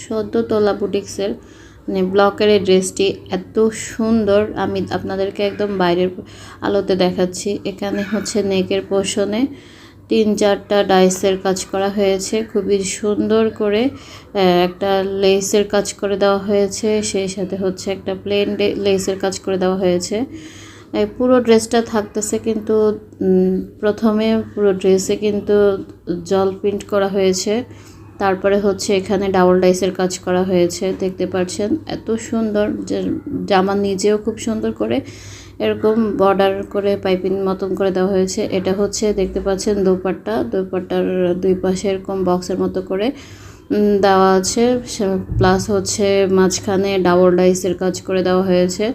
সদ্য তোলা বুটিক্সের ব্লকের এই ড্রেসটি এত সুন্দর। আমি আপনাদেরকে একদম বাইরের আলোতে দেখাচ্ছি। এখানে হচ্ছে নেকের পোর্শনে 3-4টা ডাইসের কাজ করা হয়েছে, খুবই সুন্দর করে একটা লেসের কাজ করে দেওয়া হয়েছে, সেই সাথে হচ্ছে একটা প্লেন লেসের কাজ করে দেওয়া হয়েছে। পুরো ড্রেসটা থাকতেছে কিন্তু প্রথমে পুরো ড্রেসে কিন্তু জল প্রিন্ট করা হয়েছে, তারপরে হচ্ছে এখানে ডাবল ডাইসের কাজ করা হয়েছে। দেখতে পাচ্ছেন এত সুন্দর, যে জামা নিজেও খুব সুন্দর করে এরকম বর্ডার করে পাইপিং মতন করে দেওয়া হয়েছে। এটা হচ্ছে দেখতে পাচ্ছেন দোপাট্টার দুই পাশে এরকম বক্সের মতো করে দেওয়া আছে, প্লাস হচ্ছে মাঝখানে ডাবল ডাইসের কাজ করে দেওয়া হয়েছে।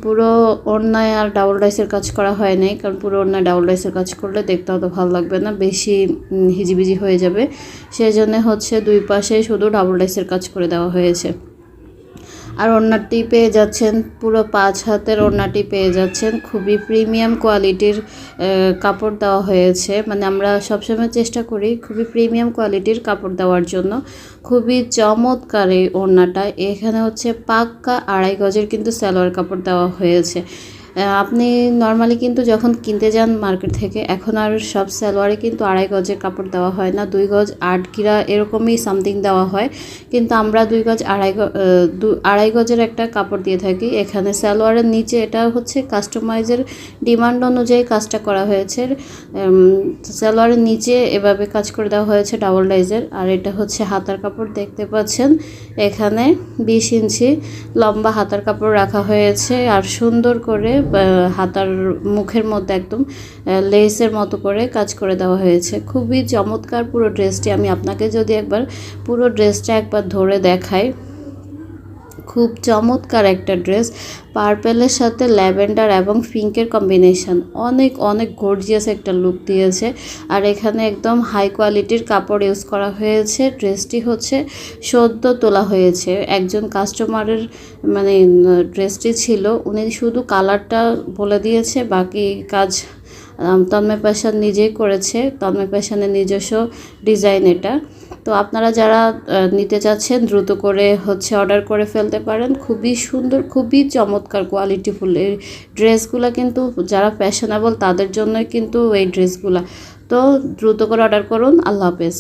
পুরো ওড়নায় আর ডাবল ডাইসের কাজ করা হয় নাই, কারণ পুরো ওড়নায় ডাবল ডাইসের কাজ করলে দেখতে অত ভালো লাগবে না, বেশি হিজিবিজি হয়ে যাবে। সেই জন্য হচ্ছে দুই পাশে শুধু ডাবল ডাইসের কাজ করে দেওয়া হয়েছে। আর ওড়নাটি পেয়ে যাচ্ছেন, পুরো 5 হাতের ওড়নাটি পেয়ে যাচ্ছেন। খুবই প্রিমিয়াম কোয়ালিটির কাপড় দেওয়া হয়েছে, মানে আমরা সবসময় চেষ্টা করি খুবই প্রিমিয়াম কোয়ালিটির কাপড় দেওয়ার জন্য। খুবই চমৎকার এই ওড়নাটা। এখানে হচ্ছে পাক্কা 2.5 গজের কিন্তু সালোয়ার কাপড় দেওয়া হয়েছে। আপনি নর্মালি কিন্তু যখন কিনতে যান মার্কেট থেকে, এখন আর সব সালোয়ারে কিন্তু 2.5 গজের কাপড় দেওয়া হয় না, 2 গজ 8 গিরা এরকমই সামথিং দেওয়া হয়, কিন্তু আমরা 2 গজ 2.5 গজের একটা কাপড় দিয়ে থাকি। এখানে সালোয়ারের নিচে এটা হচ্ছে কাস্টমাইজের ডিমান্ড অনুযায়ী কাজটা করা হয়েছে। সালোয়ারের নিচে এভাবে কাজ করে দেওয়া হয়েছে ডাবল ডাইজের। আর এটা হচ্ছে হাতার কাপড়, দেখতে পাচ্ছেন এখানে 20 ইঞ্চি লম্বা হাতার কাপড় রাখা হয়েছে, আর সুন্দর করে হাতার মুখের মধ্যে একদম লেসের মতো করে কাজ করে দেওয়া হয়েছে। খুবই চমৎকার পুরো ড্রেসটি। আমি আপনাকে যদি পুরো ড্রেসটা একবার ধরে দেখাই, খুব চমৎকার একটা ড্রেস। পার্পেলের সাথে ল্যাভেন্ডার এবং পিঙ্কের কম্বিনেশন অনেক অনেক গর্জিয়াস একটা লুক দিয়েছে। আর এখানে একদম হাই কোয়ালিটির কাপড় ইউজ করা হয়েছে। ড্রেসটি হচ্ছে সদ্য তোলা হয়েছে। একজন কাস্টমারের মানে ড্রেসটি ছিল, উনি শুধু কালারটা বলে দিয়েছে, বাকি কাজ তন্ময় প্যাশন নিজেই করেছে। তন্ময় প্যাশনের নিজস্ব ডিজাইন এটা। তো আপনারা যারা নিতে চাচ্ছেন দ্রুত করে হচ্ছে অর্ডার করে ফেলতে পারেন। খুবই সুন্দর, খুবই চমৎকার কোয়ালিটিফুল এই ড্রেসগুলো, কিন্তু যারা ফ্যাশনেবল তাদের জন্যই কিন্তু এই ড্রেসগুলো। তো দ্রুত করে অর্ডার করুন। আল্লাহ হাফেজ।